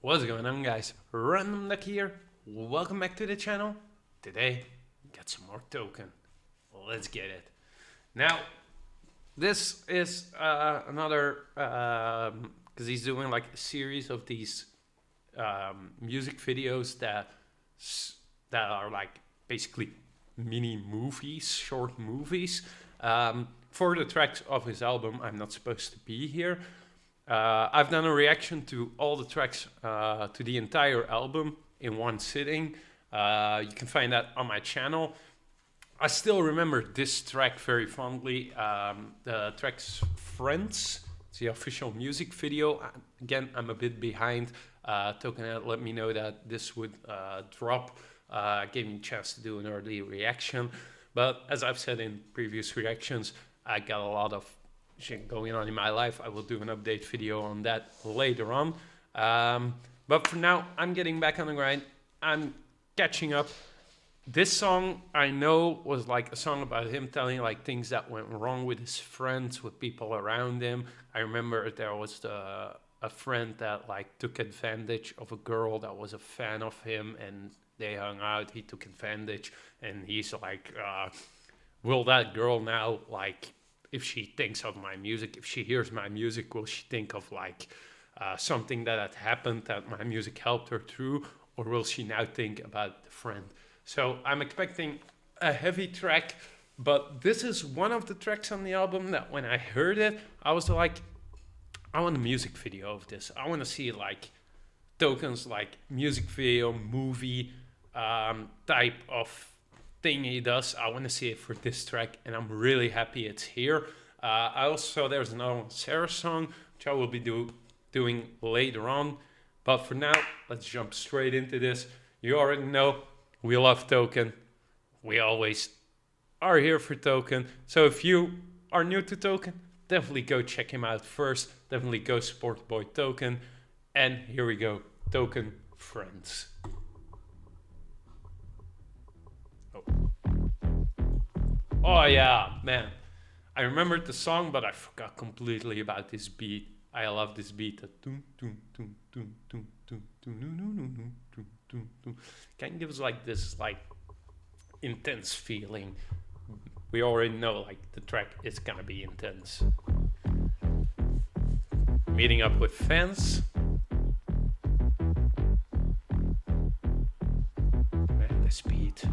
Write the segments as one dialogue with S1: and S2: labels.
S1: What's going on, guys? Random Duck here. Welcome back to the channel. Today, got some more token. Let's get it. Now, this is another because he's doing like a series of these music videos that are like basically mini movies, short movies for the tracks of his album. I'm Not Supposed to Be Here. I've done a reaction to all the tracks to the entire album in one sitting. You can find that on my channel. I still remember this track very fondly. The track's Friends. It's the official music video. Again, I'm a bit behind. Token let me know that this would drop. Gave me a chance to do an early reaction. But as I've said in previous reactions, I got a lot of shit going on in my life. I will do an update video on that later on. But for now, I'm getting back on the grind. I'm catching up. This song I know was like a song about him telling like things that went wrong with his friends, with people around him. I remember there was a friend that like took advantage of a girl that was a fan of him, and they hung out. He took advantage, and he's like, will that girl now, like, if she thinks of my music, if she hears my music, will she think of like something that had happened that my music helped her through, or will she now think about the friend? So I'm expecting a heavy track, but this is one of the tracks on the album that when I heard it, I was like, I want a music video of this. I want to see like Token's like music video, movie type of thing he does. I want to see it for this track, and I'm really happy it's here. I also, there's another one, Sarah song, which I will be doing later on. But for now, let's jump straight into this. You already know we love Token. We always are here for Token. So if you are new to Token, definitely go check him out first. Definitely go support boy Token. And here we go, Token Friends. Oh yeah, man. I remembered the song, but I forgot completely about this beat. I love this beat. Kind of gives like this like intense feeling. We already know like the track is gonna be intense. Meeting up with fans. Man, this beat.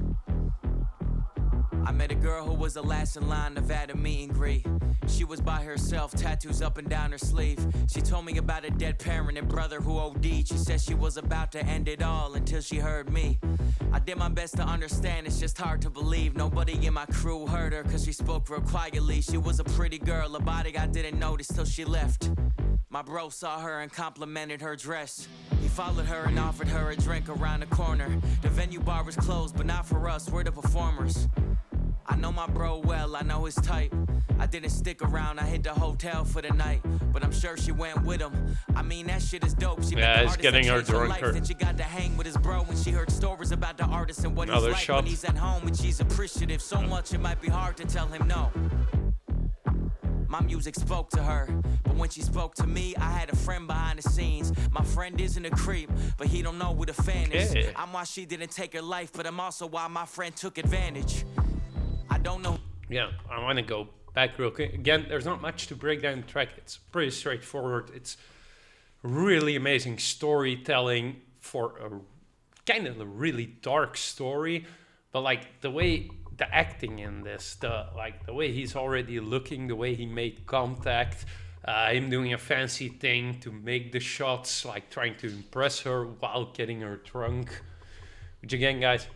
S2: I met a girl who was the last in line to at a meet and greet. She was by herself, tattoos up and down her sleeve. She told me about a dead parent and brother who OD'd. She said she was about to end it all until she heard me. I did my best to understand, it's just hard to believe. Nobody in my crew heard her cause she spoke real quietly. She was a pretty girl, a body I didn't notice till she left. My bro saw her and complimented her dress. He followed her and offered her a drink around the corner. The venue bar was closed, but not for us, we're the performers. I know my bro well, I know his type. I didn't stick around, I hit the hotel for the night. But I'm sure she went with him. I mean, that shit is dope. She
S1: Yeah, it's getting her
S2: drunker.
S1: drunker.
S2: Then she got to hang with his bro when she heard stories about the artist and what he's like when he's at home. And she's appreciative so much it might be hard to tell him no. My music spoke to her, but when she spoke to me, I had a friend behind the scenes. My friend isn't a creep, but he don't know who the fan is. I'm why she didn't take her life, but I'm also why my friend took advantage. I don't know.
S1: Yeah, I want to go back real quick. Again, there's not much to break down the track. It's pretty straightforward. It's really amazing storytelling for a kind of a really dark story, but like the way the acting in this, the way he's already looking, the way he made contact, him doing a fancy thing to make the shots, like trying to impress her while getting her drunk. Which again, guys,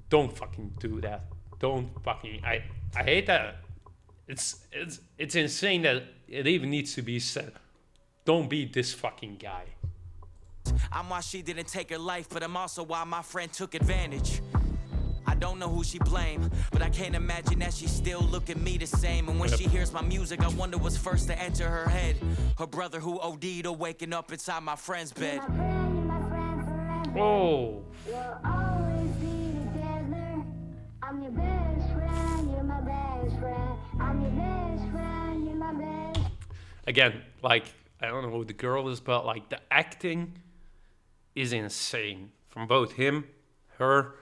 S1: don't fucking do that. Don't fucking, I hate that. It's insane that it even needs to be said. Don't be this fucking guy.
S2: I'm why she didn't take her life, but I'm also why my friend took advantage. I don't know who she blamed, but I can't imagine that she still look at me the same. And when she hears my music, I wonder what's first to enter her head. Her brother who OD'd or waking up inside my friend's bed.
S1: Oh.
S3: We'll always be together. I'm your best friend, you're my best friend. I'm your best friend, you're my best.
S1: Again, like, I don't know who the girl is, but like the acting is insane from both him, her,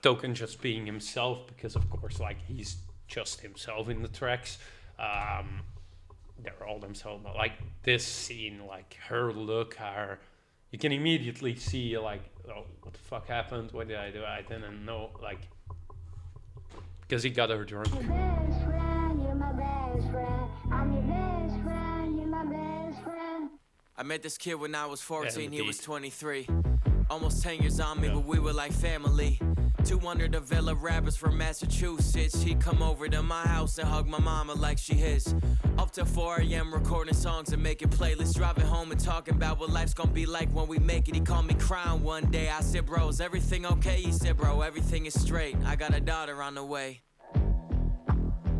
S1: Token just being himself, because of course, like, he's just himself in the tracks. They're all themselves, but like this scene, like her look, her, you can immediately see like, oh, what the fuck happened? What did I do? I didn't know, like, because he got her drunk.
S3: Your best friend, you're my best friend. I'm your best friend, you're my best friend.
S2: I met this kid when I was 14,
S1: the
S2: he was
S1: beat.
S2: 23. Almost 10 years on me,
S1: Yeah.
S2: but we were like family. 200 Villa rappers from Massachusetts. He'd come over to my house and hug my mama like she his. Up to 4 a.m. recording songs and making playlists. Driving home and talking about what life's gonna be like when we make it. He called me crying one day. I said, bro, is everything okay? He said, bro, everything is straight. I got a daughter on the way.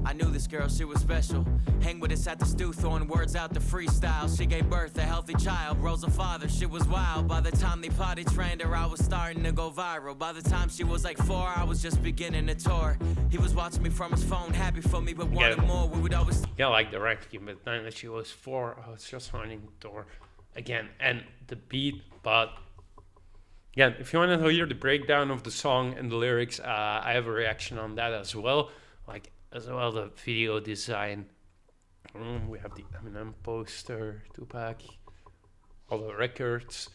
S2: I knew this girl, she was special. Hang with us at the stew, throwing words out the freestyle. She gave birth, a healthy child, rose a father, she was wild. By the time they potty trained her, I was starting to go viral. By the time she was like 4, I was just beginning to tour. He was watching me from his phone, happy for me, but wanted more. We would always...
S1: Yeah, like the ranking, but then that she was 4, I was just finding the door again, and the beat. But again, if you want to hear the breakdown of the song and the lyrics, I have a reaction on that as well. Like, as well, the video design. We have the Eminem poster, Tupac, all the records.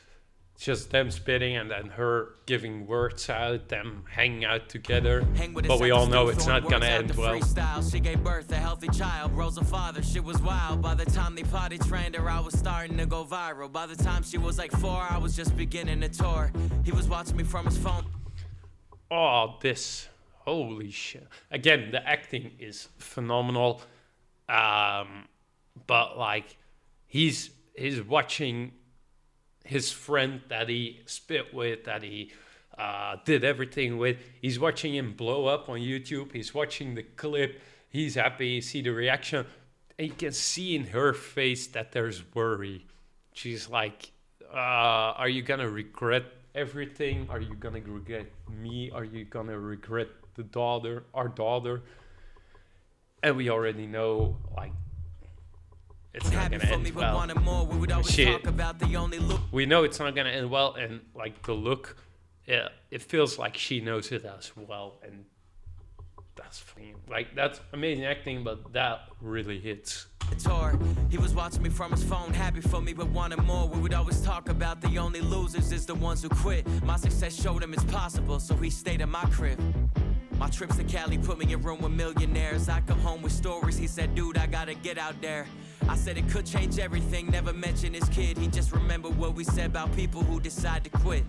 S1: It's just them spitting and then her giving words out, them hanging out together. But we all know it's not gonna end well.
S2: She gave birth, a healthy child, rose a father, she was wild. By the time they potty trained her, I was starting to go viral. By the time she was like 4, I was just beginning to tour. He was watching me from his phone.
S1: Oh, this. Holy shit. Again, the acting is phenomenal. But like, he's watching his friend that he spit with, that he did everything with. He's watching him blow up on YouTube. He's watching the clip. He's happy. You see the reaction. And you can see in her face that there's worry. She's like, are you gonna regret everything? Are you gonna regret me? Are you gonna regret the daughter, our daughter? And we already know, like, it's not gonna end well. We know it's not gonna end well, and like the look, yeah, it feels like she knows it as well, and that's funny. Like, that's amazing acting, but that really hits.
S2: He was watching me from his phone, happy for me but wanted more. We would always talk about the only losers is the ones who quit. My success showed him it's possible, so he stayed at my crib. My trips to Cali put me in a room with millionaires. I come home with stories, he said, dude, I gotta get out there. I said it could change everything, never mention his kid. He just remembered what we said about people who decide to quit.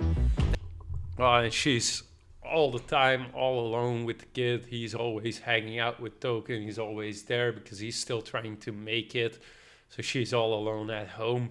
S1: And she's all the time all alone with the kid. He's always hanging out with Token. He's always there because he's still trying to make it. So she's all alone at home.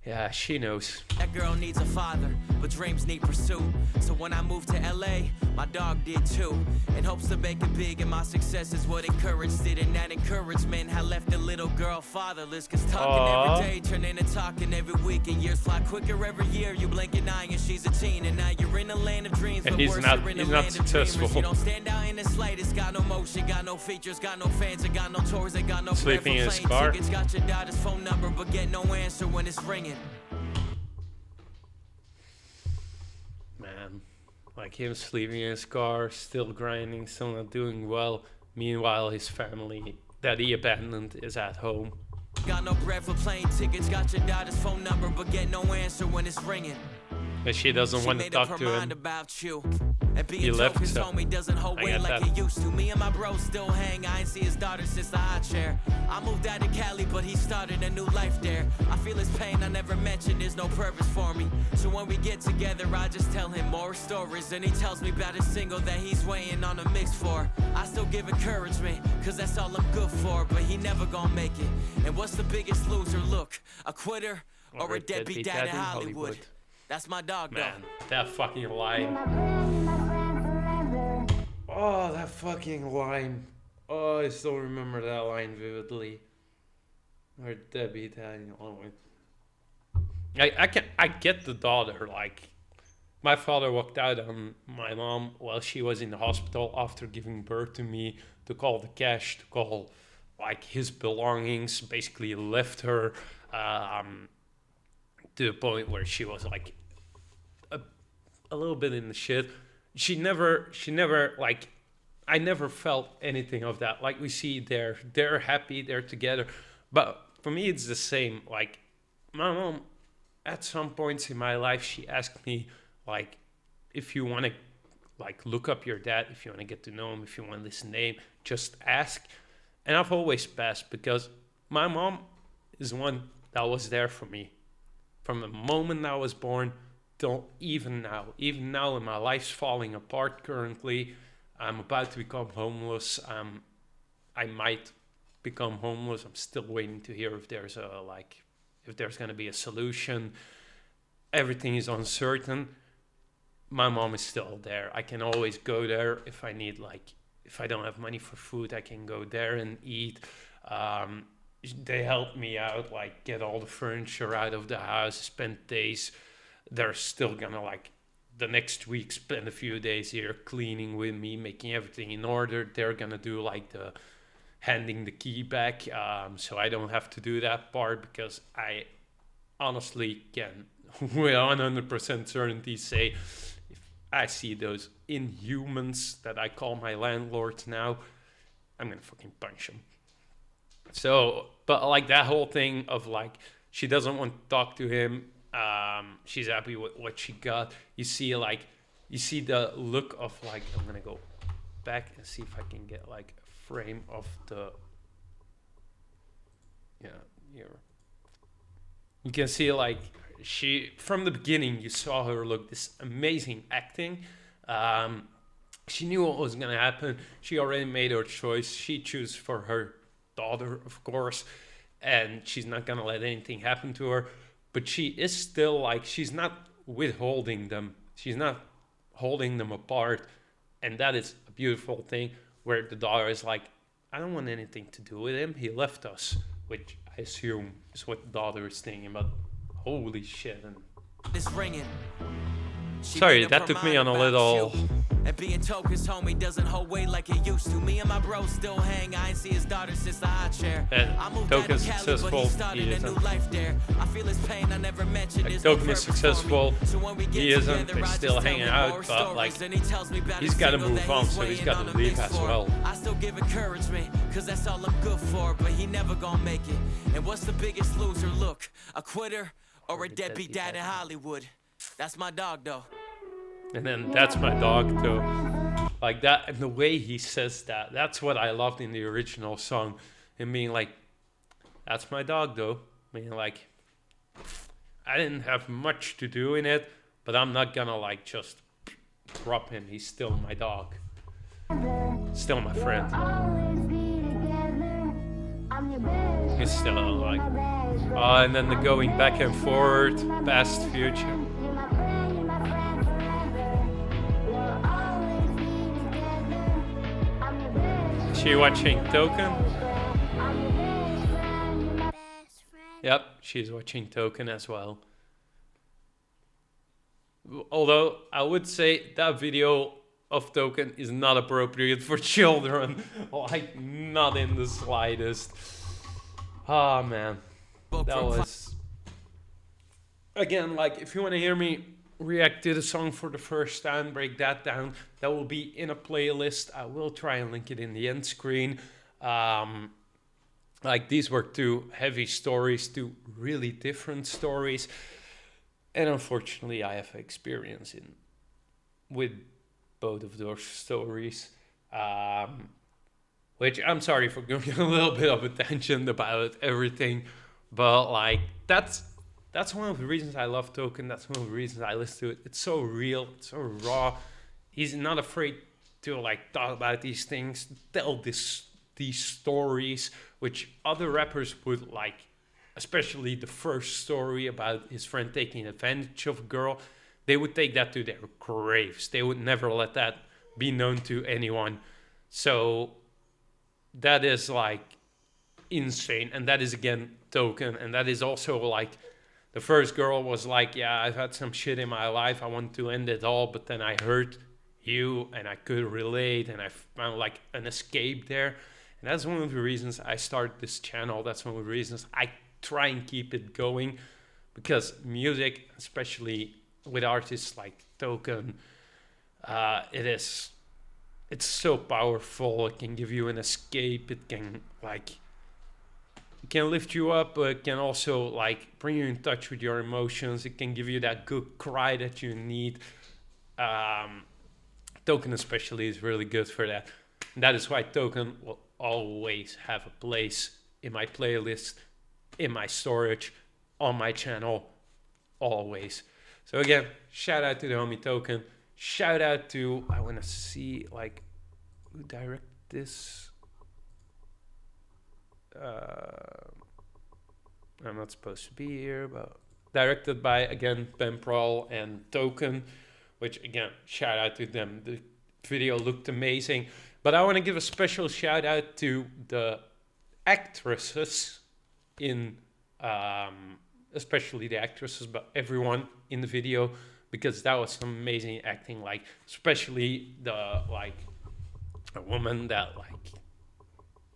S1: Yeah, she knows.
S2: That girl needs a father, but dreams need pursuit. So when I moved to LA, my dog did too. In hopes to make it big, and my success is what encouraged it. And that encouragement had left the little girl fatherless. Cause talking every day turned into talking every week. And years fly quicker every year. You blink an eye and she's a teen. And now you're in a land of dreams.
S1: And
S2: but
S1: he's
S2: worse,
S1: not,
S2: you're in
S1: he's
S2: a
S1: not
S2: land of
S1: successful.
S2: dreamers. You don't stand out in the slightest. Got no motion, got no features, got no fans, and got no tours, and got no
S1: Sleeping in his
S2: plane
S1: car.
S2: tickets. Got your daughter's phone number, but get no answer when it's ringing.
S1: Man, like him sleeping in his car, still grinding, still not doing well. Meanwhile, his family that he abandoned is at home.
S2: Got no bread for plane tickets, got your daughter's phone number, but get no answer when it's ringing.
S1: But she doesn't want to talk to him.
S2: About you. And being
S1: He left,
S2: his
S1: so
S2: homie doesn't hold
S1: I
S2: weight
S1: get
S2: like
S1: that.
S2: it used to. Me and my bros still hang. I ain't see his daughter since the high chair. I moved out to Cali, but he started a new life there. I feel his pain, I never mentioned there's no purpose for me. So when we get together, I just tell him more stories. And he tells me about his single that he's waiting on a mix for. I still give encouragement, cause that's all I'm good for. But he never gonna make it. And what's the biggest loser? Look, a quitter or a deadbeat dad in Hollywood. That's my dog,
S1: Man,
S2: though.
S1: that fucking line.
S3: My friend forever.
S1: Oh, that fucking line. Oh, I still remember that line vividly. Or Debbie telling I get the daughter. Like, my father walked out on my mom while she was in the hospital after giving birth to me, took all the cash, took all like his belongings, basically left her, to the point where she was like a little bit in the shit. She never like, I never felt anything of that. Like, we see they're happy, they're together. But for me, it's the same. Like, my mom, at some points in my life, she asked me, like, if you want to, like, look up your dad, if you want to get to know him, if you want to listen to him, just ask. And I've always passed, because my mom is one that was there for me from the moment I was born till even now. Even now, when my life's falling apart currently, I'm about to become homeless. I might become homeless. I'm still waiting to hear if there's going to be a solution. Everything is uncertain. My mom is still there. I can always go there if I need, like, if I don't have money for food, I can go there and eat. They help me out, like, get all the furniture out of the house, spend days. They're still gonna, like, the next week spend a few days here cleaning with me, making everything in order. They're gonna do, like, the handing the key back, so I don't have to do that part, because I honestly can with 100% certainty say, if I see those inhumans that I call my landlords now, I'm gonna fucking punch them. So, but like, that whole thing of, like, she doesn't want to talk to him. She's happy with what she got. You see the look of, like, I'm gonna go back and see if I can get, like, a frame of the, yeah, here. You can see, like, she, from the beginning, you saw her look, this amazing acting. She knew what was gonna happen. She already made her choice. She chose for her daughter, of course, and she's not gonna let anything happen to her. But she is still, like, she's not withholding them. She's not holding them apart. And that is a beautiful thing, where the daughter is like, I don't want anything to do with him. He left us, which I assume is what the daughter is thinking. But holy shit. And
S2: It's ringing. She
S1: sorry,
S2: made up
S1: that
S2: her
S1: took me
S2: mind
S1: on a
S2: about
S1: little...
S2: you. And being Token's homie doesn't hold weight like it used to. Me and my bros still hang. I ain't see his daughter since the high chair.
S1: And
S2: I moved out
S1: Token's
S2: to Cali,
S1: successful,
S2: but he started
S1: he
S2: a new
S1: isn't.
S2: life there. I feel his pain, I never mentioned
S1: Like,
S2: his
S1: Token is successful, he isn't, they're still hanging out, but,
S2: but
S1: like, he's gotta move on, so he's gotta leave as well.
S2: I still give encouragement, cause that's all I'm good for, but he never gonna make it. And what's the biggest loser? Look, a quitter or a deadbeat dad in Hollywood? That's my dog, though.
S1: And then that's my dog, too. Like that, and the way he says that, that's what I loved in the original song. Him being like, that's my dog, though. I mean, like, I didn't have much to do in it, but I'm not gonna, like, just drop him. He's still my dog. Still my friend.
S3: Always be together. I'm your best
S1: He's
S3: friend.
S1: still, like,
S3: You're my best friend.
S1: and then the going back and forward, past, future.
S3: You're my friend forever. We'll always be together. I'm your best friend.
S1: She watching Token?
S3: I'm your best friend. You're my best friend.
S1: Yep, she's watching Token as well. Although I would say that video of Token is not appropriate for children. Like, not in the slightest. Ah, man. That was... Again, like, if you want to hear me react to the song for the first time, break that down, that will be in a playlist. I will try and link it in the end screen. Like, these were two heavy stories, two really different stories. And unfortunately, I have experience with both of those stories. Which, I'm sorry for going a little bit of a tangent about everything. But, like, that's one of the reasons I love Token. That's one of the reasons I listen to it. It's so real. It's so raw. He's not afraid to, like, talk about these things, tell these stories, which other rappers would, like, especially the first story about his friend taking advantage of a girl. They would take that to their graves. They would never let that be known to anyone. So that is, like, insane. And that is, again, Token. And that is also, like, the first girl was like, yeah, I've had some shit in my life. I want to end it all. But then I heard you and I could relate. And I found, like, an escape there. And that's one of the reasons I started this channel. That's one of the reasons I try and keep it going. because music, especially with artists like Token, it's so powerful. It can give you an escape. It can lift you up, but it can also like bring you in touch with your emotions. It can give you that good cry that you need. Token especially is really good for that. And that is why Token will always have a place in my playlist, in my storage, on my channel, always. So again, shout out to the homie Token. Shout out to, I want to see like who directed this. I'm not supposed to be here, but directed by, again, Ben Prawl and Token, which, again, shout out to them. The video looked amazing. But I want to give a special shout out to the actresses in, especially the actresses, but everyone in the video, because that was some amazing acting, like, especially the, like, a woman that, like,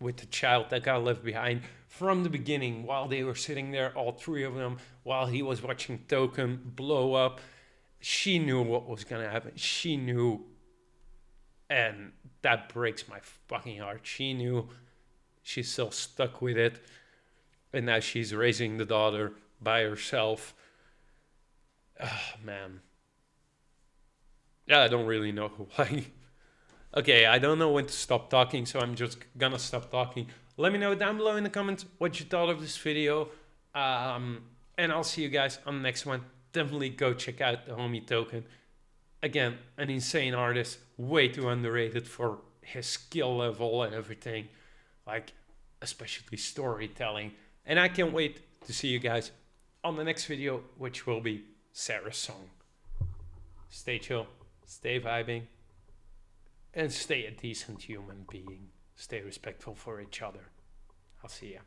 S1: with the child that got left behind from the beginning, while they were sitting there, all three of them, while he was watching Token blow up. She knew what was gonna happen. She knew, and that breaks my fucking heart. She knew. She's still stuck with it, and now she's raising the daughter by herself. Oh, man. Yeah, I don't really know why. Okay, I don't know when to stop talking, so I'm just gonna stop talking. Let me know down below in the comments what you thought of this video. And I'll see you guys on the next one. Definitely go check out the homie Token. Again, an insane artist, way too underrated for his skill level and everything. Like, especially storytelling. And I can't wait to see you guys on the next video, which will be Sarah's song. Stay chill, stay vibing, and stay a decent human being. Stay respectful for each other. I'll see ya.